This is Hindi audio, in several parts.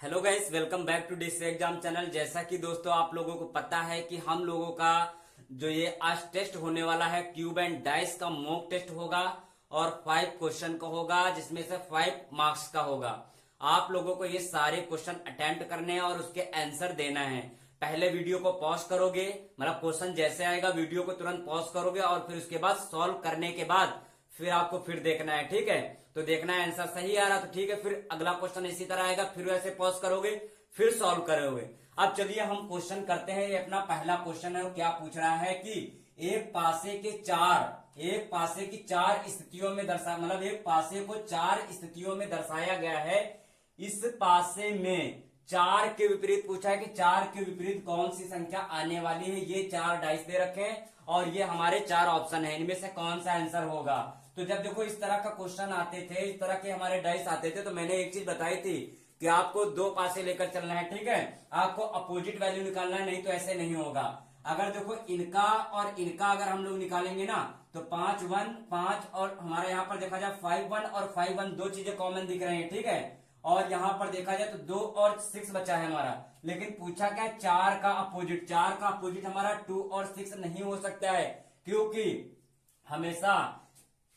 Hello guys, welcome back to district exam channel. जैसा कि दोस्तों आप लोगों को पता है कि हम लोगों का जो ये आज टेस्ट होने वाला है क्यूब एंड डाइस का मॉक टेस्ट होगा और 5 क्वेश्चन का होगा, जिसमें से 5 मार्क्स का होगा। आप लोगों को ये सारे क्वेश्चन अटेम्प्ट करने हैं और उसके आंसर देना है। पहले वीडियो को पॉज करोगे, मतलब क्वेश्चन जैसे आएगा वीडियो को तुरंत पॉज करोगे और फिर उसके बाद सॉल्व करने के बाद फिर आपको फिर देखना है, ठीक है। तो देखना है आंसर सही आ रहा तो ठीक है, फिर अगला क्वेश्चन इसी तरह आएगा, फिर वैसे पॉज करोगे फिर सॉल्व करोगे। अब चलिए हम क्वेश्चन करते हैं। ये अपना पहला क्वेश्चन है और क्या पूछ रहा है कि एक पासे की चार स्थितियों में मतलब एक पासे को 4 स्थितियों में दर्शाया गया है। इस पासे में 4 के विपरीत पूछा है कि 4 के विपरीत कौन सी संख्या आने वाली है। ये 4 डाइस दे रखे हैं और ये हमारे 4 ऑप्शन है, इनमें से कौन सा आंसर होगा। तो जब देखो इस तरह का क्वेश्चन आते थे, इस तरह के हमारे डाइस आते थे, तो मैंने एक चीज बताई थी कि आपको 2 पासे लेकर चलना है, ठीक है। आपको अपोजिट वैल्यू निकालना है, नहीं तो ऐसे नहीं होगा। अगर देखो इनका और इनका अगर हम लोग निकालेंगे ना तो 5 1 5 और हमारा यहाँ पर देखा जाए 5 1 और 5 1 दो चीजें कॉमन दिख रही है, ठीक है। और यहां पर देखा जाए तो 2 और 6 बचा है हमारा। लेकिन पूछा क्या, 4 का अपोजिट हमारा 2 और 6 नहीं हो सकता है, क्योंकि हमेशा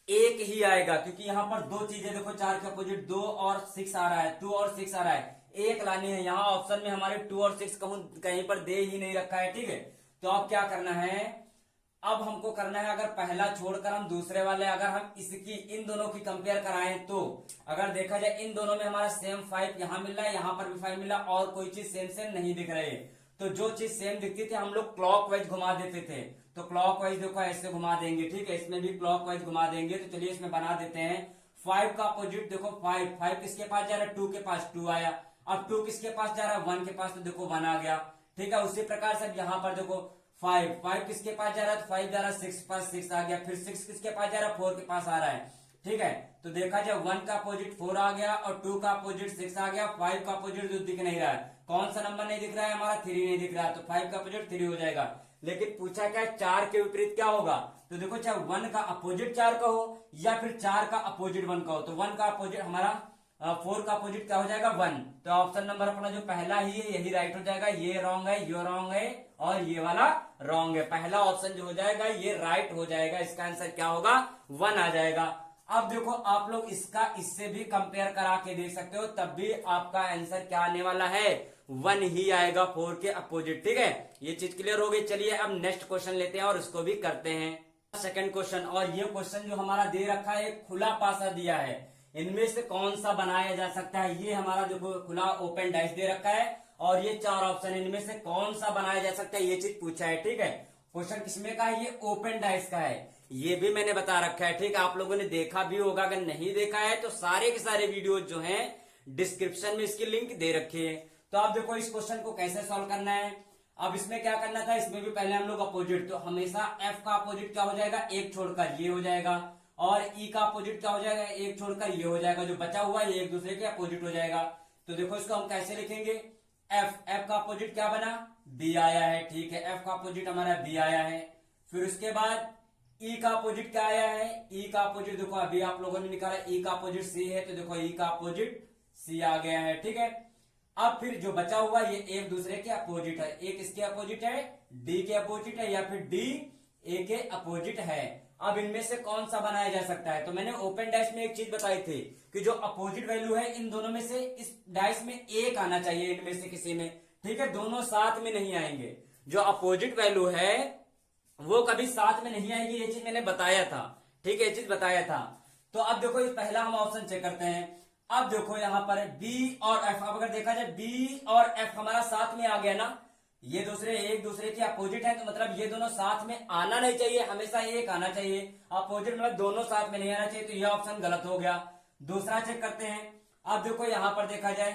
एक ही आएगा। क्योंकि यहां पर दो चीजें देखो, 4 के अपोजिट 2 और 6 आ रहा है, 2 और 6 आ रहा है, एक लानी है। यहाँ ऑप्शन में हमारे 2 और 6 कहीं पर दे ही नहीं रखा है, ठीक है। तो अब क्या करना है, अब हमको करना है, अगर पहला छोड़कर हम दूसरे वाले, अगर हम इसकी इन दोनों की कंपेयर कराएं तो अगर देखा जाए इन दोनों में हमारा सेम 5 यहां मिल रहा है, यहां पर भी 5 मिल रहा है और कोई चीज सेम सेम नहीं दिख रही है। तो जो चीज सेम दिखती थी हम लोग क्लॉकवाइज घुमा देते थे। तो क्लॉकवाइज देखो ऐसे घुमा देंगे, ठीक है। इसमें भी क्लॉकवाइज घुमा देंगे। तो चलिए इसमें बना देते हैं। 5 का अपोजिट देखो 5 किसके पास जा रहा है, 2 के पास 2 आया। अब 2 किसके पास जा रहा है, 1 के पास, तो देखो 1 आ गया, ठीक है। उसी प्रकार से यहाँ पर देखो 5 किसके पास जा रहा है, तो 5 जा रहा है 6 के पास, 6 आ गया। फिर 6 किसके पास जा रहा है, 4 के पास आ रहा है, ठीक है। तो देखा जाए 1 का अपोजिट 4 आ गया और 2 का अपोजिट 6 आ गया। 5 का अपोजिट जो दिख नहीं रहा है, कौन सा नंबर नहीं दिख रहा है, हमारा 3 नहीं दिख रहा है, तो 5 का अपोजिट 3 हो जाएगा। लेकिन पूछा क्या, 4 के विपरीत क्या होगा। तो देखो चाहे 1 का अपोजिट 4 का हो या फिर 4 का अपोजिट 1 का हो, तो 1 का अपोजिट हमारा 4 का अपोजिट क्या हो जाएगा, 1। तो ऑप्शन नंबर अपना जो पहला ही है यही राइट हो जाएगा। ये रॉन्ग है, ये रॉन्ग है और ये वाला रॉन्ग है। पहला ऑप्शन जो हो जाएगा ये राइट हो जाएगा। इसका आंसर क्या होगा, 1 आ जाएगा। अब देखो आप लोग इसका इससे भी कंपेयर करा के देख सकते हो, तब भी आपका आंसर क्या आने वाला है, 1 ही आएगा 4 के अपोजिट, ठीक है। ये चीज क्लियर हो गई। चलिए अब नेक्स्ट क्वेश्चन लेते हैं और उसको भी करते हैं। सेकंड क्वेश्चन, और ये क्वेश्चन जो हमारा दे रखा है एक खुला पासा दिया है, इनमें से कौन सा बनाया जा सकता है। ये हमारा जो खुला ओपन डाइस दे रखा है और ये 4 ऑप्शन, इनमें से कौन सा बनाया जा सकता है, ये चीज पूछा है, ठीक है। क्वेश्चन किसमें का है, ये ओपन डाइस का है। ये भी मैंने बता रखा है, ठीक है। आप लोगों ने देखा भी होगा, अगर नहीं देखा है तो सारे के सारे वीडियो जो हैं डिस्क्रिप्शन में इसकी लिंक दे रखी है। तो आप देखो इस क्वेश्चन को कैसे सॉल्व करना है। अब इसमें क्या करना था, इसमें भी पहले हम लोग अपोजिट, तो हमेशा एफ का अपोजिट क्या हो जाएगा, एक छोड़कर ये हो जाएगा, और ई का अपोजिट क्या हो जाएगा, एक छोड़कर ये हो जाएगा। जो बचा हुआ है ये एक दूसरे के अपोजिट हो जाएगा। तो देखो इसको हम कैसे लिखेंगे, एफ का अपोजिट क्या बना, बी आया है, ठीक है। एफ का अपोजिट हमारा बी आया है। फिर उसके बाद ई का अपोजिट क्या आया है, ई का अपोजिट देखो अभी आप लोगों ने निकाला, ई का अपोजिट सी है, तो देखो ई का अपोजिट सी आ गया है, ठीक है। अब फिर जो बचा हुआ ये एक दूसरे के अपोजिट है, एक इसके अपोजिट है, डी के अपोजिट है, या फिर डी ए के अपोजिट है। अब इनमें से कौन सा बनाया जा सकता है। तो मैंने ओपन डाइस में एक चीज बताई थी कि जो अपोजिट वैल्यू है इन दोनों में से इस डाइस में एक आना चाहिए, इनमें से किसी में, ठीक है। दोनों साथ में नहीं आएंगे। जो अपोजिट वैल्यू है वो कभी साथ में नहीं आएगी, ये चीज मैंने बताया था, ठीक है, ये चीज बताया था। तो अब देखो इस पहला हम ऑप्शन चेक करते हैं। अब देखो यहां पर बी और एफ, अब अगर देखा जाए बी और एफ हमारा साथ में आ गया ना, ये एक दूसरे के अपोजिट है, तो मतलब ये दोनों साथ में आना नहीं चाहिए, हमेशा एक आना चाहिए। अपोजिट मतलब दोनों साथ में नहीं आना चाहिए, तो ये ऑप्शन गलत हो गया। दूसरा चेक करते हैं। अब देखो यहां पर देखा जाए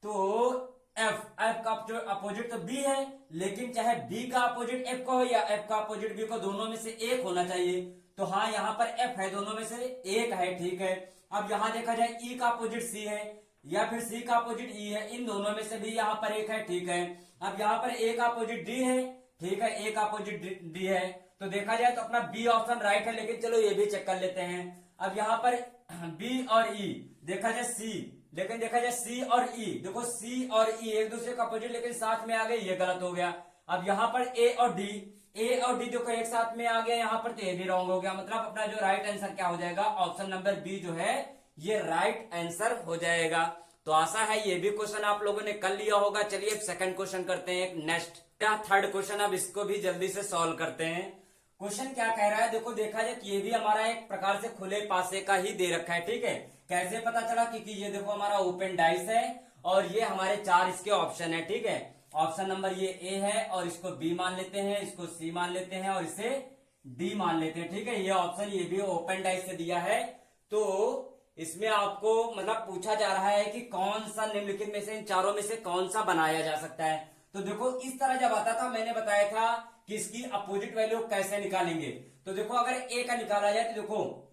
तो एफ का अपोजिट तो बी है, लेकिन चाहे बी का अपोजिट एफ का हो या एफ का अपोजिट बी को, दोनों में से एक होना चाहिए। तो हाँ यहाँ पर एफ है, दोनों में से एक है, ठीक है। अब यहां देखा जाए ई का अपोजिट सी है या फिर सी का अपोजिट ई है, इन दोनों में से भी यहाँ पर एक है, ठीक है। अब यहाँ पर ए का अपोजिट डी है, ठीक है, ए का अपोजिट डी है, तो देखा जाए तो अपना बी ऑप्शन राइट है। लेकिन चलो ये भी चेक कर लेते हैं। अब यहाँ पर बी और ई देखा जाए सी लेकिन देखा जाए सी और ई, देखो सी और ई एक दूसरे का अपोजिट लेकिन साथ में आ गए, ये गलत हो गया। अब यहाँ पर ए और डी देखो एक साथ में आ गया यहाँ पर, तो ये भी रॉन्ग हो गया। मतलब अपना जो राइट आंसर क्या हो जाएगा, ऑप्शन नंबर बी जो है ये राइट आंसर हो जाएगा। तो आशा है ये भी क्वेश्चन आप लोगों ने कर लिया होगा। चलिए सेकंड क्वेश्चन करते हैं नेक्स्ट, थर्ड क्वेश्चन। अब इसको भी जल्दी से सॉल्व करते हैं। क्वेश्चन क्या कह रहा है, देखो देखा जाए कि ये भी हमारा एक प्रकार से खुले पासे का ही दे रखा है, ठीक है। कैसे पता चला, क्योंकि ये देखो हमारा ओपन डाइस है और ये हमारे 4 इसके ऑप्शन है, ठीक है। ऑप्शन नंबर ये ए है और इसको बी मान लेते हैं, इसको सी मान लेते हैं और इसे डी मान लेते हैं, ठीक है। ये ऑप्शन ये भी ओपन डाइस से दिया है। तो इसमें आपको मतलब पूछा जा रहा है कि कौन सा निम्नलिखित में से, इन चारों में से कौन सा बनाया जा सकता है। तो देखो इस तरह जब आता था, मैंने बताया था कि इसकी अपोजिट वैल्यू कैसे निकालेंगे। तो देखो अगर ए का निकाला जाए तो देखो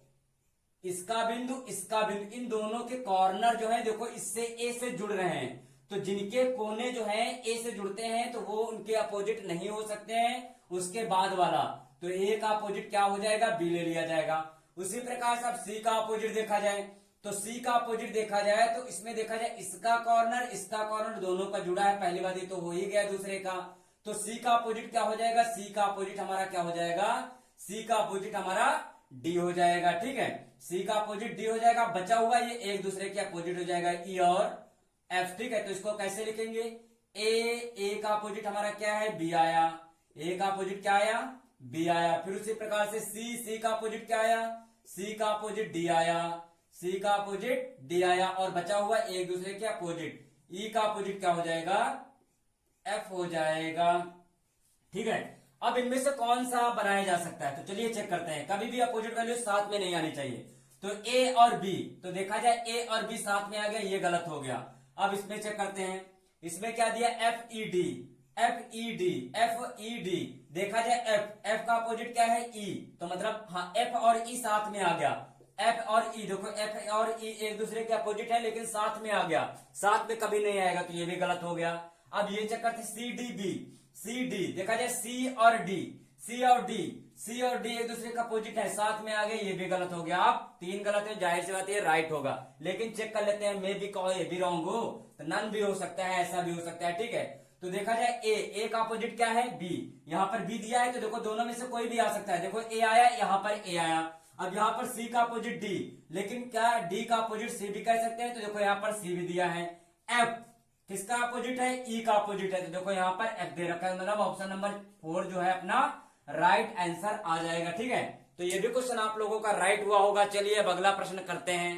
इसका बिंदु इन दोनों के कॉर्नर जो है देखो इससे ए से जुड़ रहे हैं। तो जिनके कोने जो है ए से जुड़ते हैं तो वो उनके अपोजिट नहीं हो सकते हैं। उसके बाद वाला तो ए का अपोजिट क्या हो जाएगा, बी ले लिया जाएगा। उसी प्रकार से अब सी का अपोजिट देखा जाए, तो सी का अपोजिट देखा जाए तो इसमें देखा जाए इसका कॉर्नर दोनों का जुड़ा है, पहली बात ये तो हो ही गया दूसरे का। तो सी का अपोजिट क्या हो जाएगा, सी का अपोजिट हमारा क्या हो जाएगा, सी का अपोजिट हमारा डी हो जाएगा, ठीक है। सी का अपोजिट डी हो जाएगा, बचा हुआ ये एक दूसरे के अपोजिट हो जाएगा, ई और एफ, ठीक है। तो इसको कैसे लिखेंगे, ए का अपोजिट हमारा क्या है, बी आया, ए का अपोजिट क्या आया, बी आया। फिर उसी प्रकार से सी का अपोजिट क्या आया, सी का अपोजिट डी आया, सी का अपोजिट डी आया और बचा हुआ एक दूसरे के अपोजिट, ई का अपोजिट क्या हो जाएगा, एफ हो जाएगा, ठीक है। अब इनमें से कौन सा बनाया जा सकता है, तो चलिए चेक करते हैं। कभी भी अपोजिट वैल्यू साथ में नहीं आनी चाहिए। तो ए और बी, तो देखा जाए ए और बी साथ में आ गया, ये गलत हो गया। अब इसमें चेक करते हैं, इसमें क्या दिया, एफ ई डी, देखा जाए एफ का अपोजिट क्या है, ई, तो मतलब हाँ एफ और ई साथ में आ गया। एफ और ई, देखो एफ और ई एक दूसरे के अपोजिट है लेकिन साथ में आ गया, साथ में कभी नहीं आएगा, तो ये भी गलत हो गया। अब ये चेक करते C D B, C D, देखा जाए सी और डी एक दूसरे का अपोजिट है, साथ में आ गए, ये भी गलत हो गया। आप 3 गलत है, जाहिर सी बात है राइट होगा। लेकिन चेक कर लेते हैं, मे भी कहो ये भी रॉन्ग हो, तो नन भी हो सकता है, ऐसा भी हो सकता है, ठीक है। तो देखा जाए ए का अपोजिट क्या है, बी, यहाँ पर बी दिया है तो देखो दोनों में से कोई भी आ सकता है। देखो ए आया, यहाँ पर ए आया। अब यहाँ पर सी का अपोजिट डी, लेकिन क्या डी का अपोजिट सी भी कह सकते हैं, तो देखो यहाँ पर सी भी दिया है। एफ किसका अपोजिट है, ई का अपोजिट है, तो देखो यहाँ पर एफ दे रखा है, मतलब ऑप्शन नंबर 4 जो है अपना राइट आंसर आ जाएगा, ठीक है। तो ये भी क्वेश्चन आप लोगों का राइट हुआ होगा। चलिए अब अगला प्रश्न करते हैं,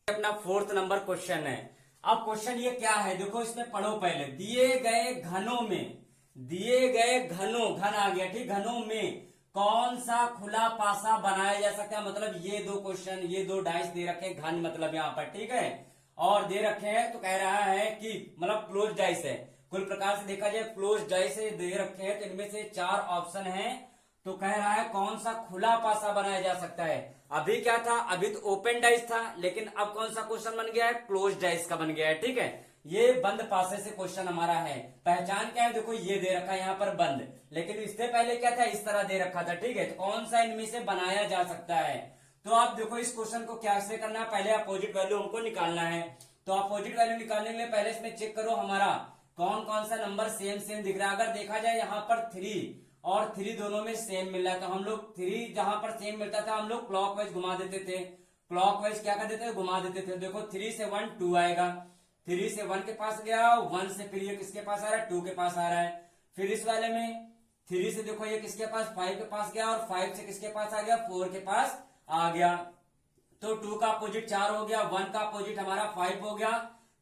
अपना 4th नंबर क्वेश्चन है। अब क्वेश्चन ये क्या है, देखो इसमें पढ़ो पहले, दिए गए घनों में, घन आ गया, ठीक, घनों में कौन सा खुला पासा बनाया जा सकता है। मतलब ये 2 क्वेश्चन, ये 2 डाइस दे रखे हैं, घन मतलब यहाँ पर, ठीक है, और दे रखे हैं तो कह रहा है कि मतलब क्लोज डाइस है। कुल प्रकार से देखा जाए क्लोज डाइस दे रखे हैं, तो इनमें से 4 ऑप्शन हैं। तो कह रहा है कौन सा खुला पासा बनाया जा सकता है। अभी क्या था, अभी तो ओपन डाइस था, लेकिन अब कौन सा क्वेश्चन बन गया है, क्लोज डाइस का बन गया है, ठीक है। ये बंद पासे से क्वेश्चन हमारा है। पहचान क्या है, देखो ये दे रखा है यहाँ पर बंद, लेकिन इससे पहले क्या था, इस तरह दे रखा था, ठीक है। तो कौन सा इनमें से बनाया जा सकता है। तो आप देखो इस क्वेश्चन को कैसे करना है, पहले अपोजिट वैल्यू हमको निकालना है। तो अपोजिट वैल्यू निकालने के लिए पहले इसमें चेक करो हमारा कौन कौन सा नंबर सेम दिख रहा है। अगर देखा जाए यहाँ पर 3 और 3 दोनों में सेम मिल रहा है, तो हम लोग 3 जहां पर सेम मिलता था हम लोग क्लॉकवाइज घुमा देते थे, क्लॉकवाइज क्या कर देते थे, घुमा देते थे। देखो 3 से 1 2 आएगा, 3 से 1 के पास गया, 1 से फिर ये किसके पास आ रहा है, 2 के पास आ रहा है। फिर इस वाले में 3 से देखो ये किसके पास, 5 के पास गया, और 5 से किसके पास आ गया, 4 के पास आ गया। तो 2 का अपोजिट 4 हो गया, 1 का अपोजिट हमारा 5 हो गया,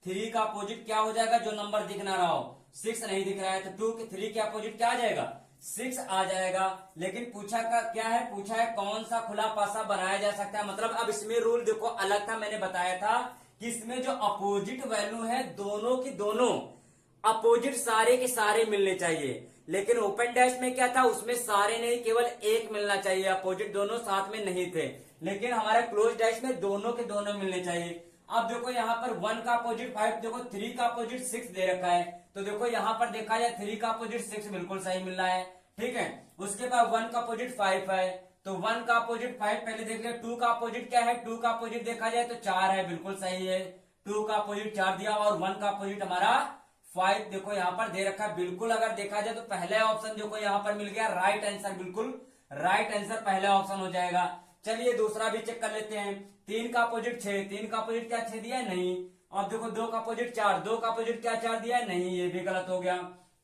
3 का अपोजिट क्या हो जाएगा, जो नंबर दिख ना रहा हो, 6 नहीं दिख रहा है, तो 2 के 3 के अपोजिट क्या आ जाएगा, 6 आ जाएगा। लेकिन पूछा का क्या है, पूछा है कौन सा खुला पासा बनाया जा सकता है। मतलब अब इसमें रूल देखो अलग था, मैंने बताया था कि इसमें जो अपोजिट वैल्यू है दोनों की दोनों अपोजिट सारे के सारे मिलने चाहिए। लेकिन ओपन डैश में क्या था, उसमें सारे नहीं, केवल एक मिलना चाहिए, अपोजिट दोनों साथ में नहीं थे। लेकिन हमारे क्लोज डैश में दोनों के दोनों मिलने चाहिए। अब देखो यहाँ पर 1 का अपोजिट 5, देखो 3 का अपोजिट 6 दे रखा है, तो देखो यहाँ पर देखा जाए 3 का अपोजिट 6 बिल्कुल सही मिल रहा है, ठीक है। उसके बाद 1 का अपोजिट 5 है, तो 1 का अपोजिट 5 पहले देख लिया। 2 का अपोजिट क्या है, 2 का अपोजिट देखा जाए तो 4 है, बिल्कुल सही है, 2 का अपोजिट 4 दिया और 1 का अपोजिट हमारा 5 देखो यहाँ पर दे रखा है। बिल्कुल अगर देखा जाए तो पहला ऑप्शन देखो यहाँ पर मिल गया राइट आंसर, बिल्कुल राइट आंसर पहला ऑप्शन हो जाएगा। चलिए दूसरा भी चेक कर लेते हैं। 3 का अपोजिट 6, 3 का अपोजिट क्या 6 दिया है? नहीं। अब देखो 2 का अपोजिट 4, 2 का अपोजिट क्या 4 दिया है? नहीं, ये भी गलत हो गया।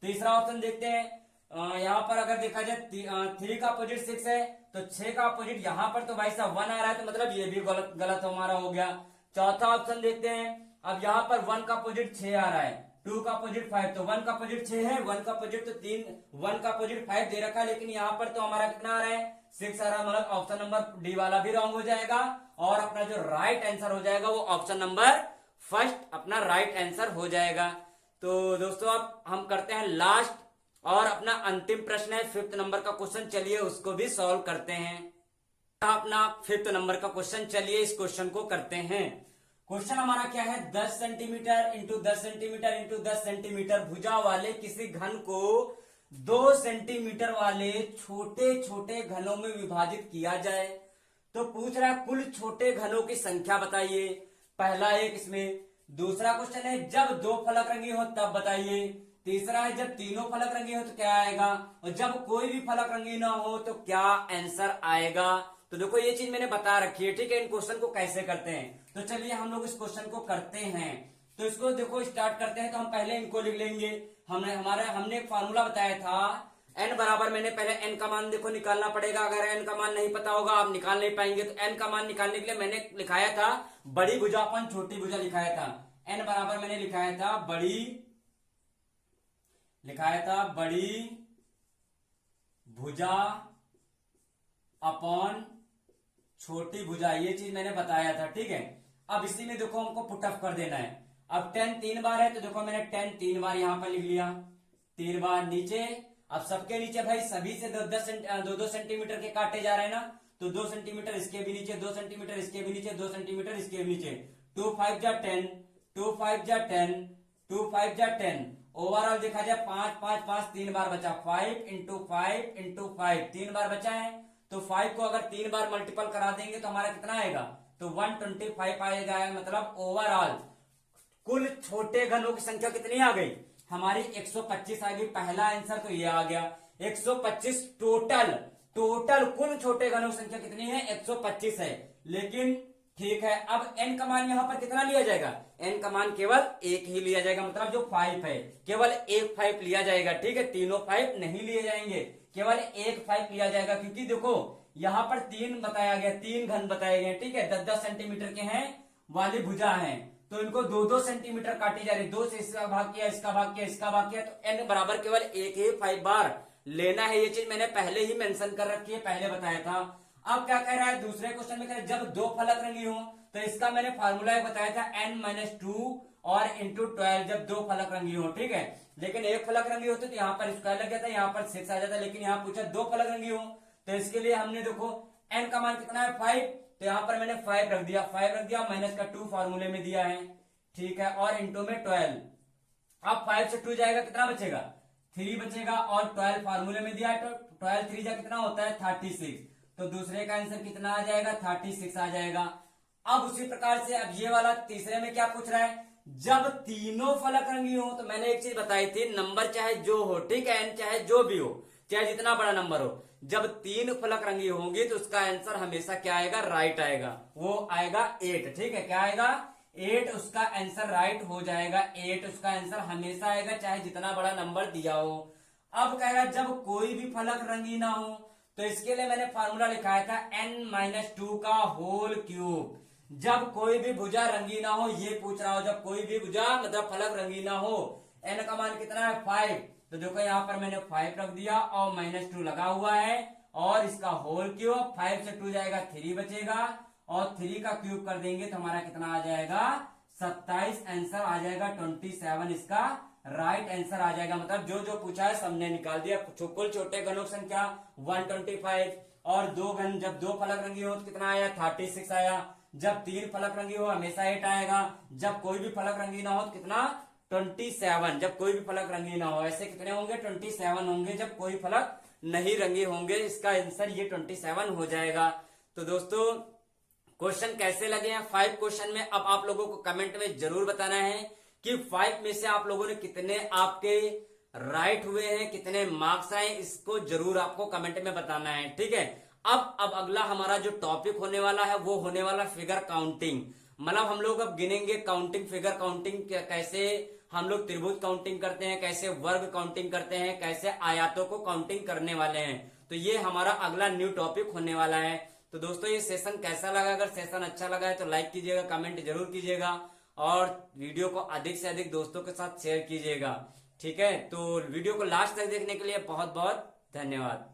तीसरा ऑप्शन देखते हैं। यहाँ पर अगर देखा जाए 3 का अपोजिट 6 है तो 6 का अपोजिट यहाँ पर तो भाई साहब 1 आ रहा है, तो मतलब ये भी गलत गलत हमारा हो गया। चौथा ऑप्शन देखते हैं। अब यहाँ पर 1 का अपोजिट 6 आ रहा है, 2 का अपोजिट 5, तो 1 का अपोजिट 6 है, 1 का अपोजिट तो 3, 1 का अपोजिट 5 दे रखा है, लेकिन यहाँ पर तो हमारा कितना आ रहा है? 6 आ रहा है। मतलब ऑप्शन नंबर डी वाला भी रॉन्ग हो जाएगा और अपना जो राइट आंसर हो जाएगा वो ऑप्शन नंबर फर्स्ट अपना राइट आंसर हो जाएगा। तो दोस्तों अब हम करते हैं लास्ट और अपना अंतिम प्रश्न है 5th नंबर का क्वेश्चन। चलिए उसको भी सॉल्व करते हैं। अपना 5th नंबर का क्वेश्चन, चलिए इस क्वेश्चन को करते हैं। क्वेश्चन हमारा क्या है? 10 centimetre into 10 centimetre into 10 centimetre भुजा वाले किसी घन को 2 सेंटीमीटर वाले छोटे छोटे घनों में विभाजित किया जाए। तो पूछ रहा है कुल छोटे घनों की संख्या बताइए, पहला एक इसमें। दूसरा क्वेश्चन है जब 2 फलक रंगी हो तब बताइए। तीसरा है जब तीनों फलक रंगी हो तो क्या आएगा, और जब कोई भी फलक रंगी ना हो तो क्या आंसर आएगा। तो देखो ये चीज मैंने बता रखी है, ठीक है। इन क्वेश्चन को कैसे करते हैं तो चलिए हम लोग इस क्वेश्चन को करते हैं। तो इसको देखो स्टार्ट करते हैं। तो हम पहले इनको लिख लेंगे। हमने एक फार्मूला बताया था n बराबर, मैंने पहले n का मान देखो निकालना पड़ेगा। अगर n का मान नहीं पता होगा आप निकाल नहीं पाएंगे, तो n का मान निकालने के लिए मैंने लिखाया था बड़ी भुजा अपन छोटी भुजा लिखाया था। n बराबर मैंने लिखाया था बड़ी भुजा अपॉन छोटी भुजा, ये चीज मैंने बताया था, ठीक है। अब इसी में देखो हमको पुट ऑफ कर देना है। अब 10 3 बार है तो देखो मैंने 10 3 बार यहां पर लिख लिया, 3 बार नीचे। अब सबके नीचे भाई सभी से 2 सेंटीमीटर के काटे जा रहे हैं ना, तो 2 सेंटीमीटर इसके भी नीचे, 2 सेंटीमीटर इसके भी नीचे, 2 सेंटीमीटर इसके भी नीचे। 2 5 जा 10, 2 5 जा 10, 2 5 जा 10। ओवरऑल देखा जाए 5 5 5 3 बार बचा, 5 इंटू 5 इंटू 5 3 बार बचा है। तो 5 को अगर 3 बार मल्टीपल करा देंगे तो हमारा कितना आएगा, तो 125 आएगा। मतलब ओवरऑल कुल छोटे घनों की संख्या कितनी आ गई हमारी? 125 आ गई। पहला आंसर तो ये आ गया 125। टोटल कुल छोटे घनों की संख्या कितनी है? 125 है। लेकिन ठीक है, अब n का मान यहां पर कितना लिया जाएगा? n का मान केवल 1 ही लिया जाएगा। मतलब जो 5 है केवल 1 5 लिया जाएगा, ठीक है। तीनों 5 नहीं लिए जाएंगे, केवल 1 5 लिया जाएगा। क्योंकि देखो यहाँ पर 3 बताया गया, 3 घन बताए गए, ठीक है। 10-10 सेंटीमीटर के हैं वाली भुजा है, तो इनको 2-2 सेंटीमीटर काटी जा रही। 2 से इसका भाग किया, इसका भाग किया, इसका भाग किया, तो n बराबर केवल 1 ही 5 बार लेना है। ये चीज मैंने पहले ही मेंशन कर रखी है, पहले बताया था। अब क्या कह रहा है दूसरे क्वेश्चन में, कह रहा है जब 2 फलक रंगी हो, तो इसका मैंने फार्मूला बताया था n-2 और इंटू 12 जब 2 फलक रंगी हो, ठीक है। लेकिन एक फलक रंगी होती तो यहाँ पर स्क्वायर लग जाता, यहाँ पर 6 आ जाता। लेकिन यहाँ पूछा 2 फलक रंगी हो, तो इसके लिए हमने देखो n का मान कितना है 5, तो यहाँ पर मैंने 5 रख दिया, माइनस का 2 फार्मूले में दिया है, ठीक है। और इंटू में 12। अब 5 से 2 जाएगा, कितना बचेगा? 3 बचेगा। और 12 फार्मूले में दिया है, तो 12 3 जा कितना होता है? 36। तो दूसरे का आंसर कितना आ जाएगा? 36 आ जाएगा। अब उसी प्रकार से अब ये वाला तीसरे में क्या पूछ रहा है? जब तीनों फलक रंगी हो, तो मैंने एक चीज बताई थी, नंबर चाहे जो हो, ठीक है, n चाहे जो भी हो, चाहे जितना बड़ा नंबर हो, जब 3 फलक रंगी होंगी तो उसका आंसर हमेशा क्या आएगा? राइट आएगा। वो आएगा 8, ठीक है। क्या आएगा? 8 उसका आंसर राइट हो जाएगा। 8 उसका आंसर हमेशा आएगा, चाहे जितना बड़ा नंबर दिया हो। अब कह रहा है जब कोई भी फलक रंगी ना हो, तो इसके लिए मैंने फार्मूला लिखाया था n-2 का होल क्यूब। जब कोई भी भुजा रंगी ना हो, ये पूछ रहा हो, जब कोई भी भुजा मतलब फलक रंगी ना हो, n का मान कितना है? 5। तो देखो यहाँ पर मैंने 5 रख दिया और -2 लगा हुआ है, और इसका होल क्यूब। 5 से 2 जाएगा, 3 बचेगा, और 3 का क्यूब कर देंगे तो हमारा कितना आ जाएगा? 27 आंसर आ जाएगा। 27 इसका राइट आंसर आ जाएगा। मतलब जो जो पूछा है सबने निकाल दिया। कुल छोटे घनों की संख्या 125, और 2 घन जब 2 फलक रंगी हो तो कितना आया? 36 आया। जब 3 फलक रंगी हो हमेशा 8 आएगा। जब कोई भी फलक रंगी ना हो तो कितना? 27। जब कोई भी फलक रंगी ना हो, ऐसे कितने होंगे? 27 होंगे जब कोई फलक नहीं रंगे होंगे। इसका आंसर ये 27 हो जाएगा। तो दोस्तों क्वेश्चन कैसे लगे हैं 5 क्वेश्चन में, अब आप लोगों को कमेंट में जरूर बताना है कि 5 में से आप लोगों ने कितने आपके राइट हुए हैं, कितने मार्क्स आए, इसको जरूर आपको कमेंट में बताना है। ठीक है, अब अगला हमारा जो टॉपिक होने वाला है वो होने वाला फिगर काउंटिंग। मतलब हम लोग अब गिनेंगे काउंटिंग, फिगर काउंटिंग कैसे हम लोग त्रिभुज काउंटिंग करते हैं, कैसे वर्ग काउंटिंग करते हैं, कैसे आयातों को काउंटिंग करने वाले हैं। तो ये हमारा अगला न्यू टॉपिक होने वाला है। तो दोस्तों ये सेशन कैसा लगा? अगर सेशन अच्छा लगा है तो लाइक कीजिएगा, कमेंट जरूर कीजिएगा और वीडियो को अधिक से अधिक दोस्तों के साथ शेयर कीजिएगा। ठीक है, तो वीडियो को लास्ट तक देखने के लिए बहुत बहुत धन्यवाद।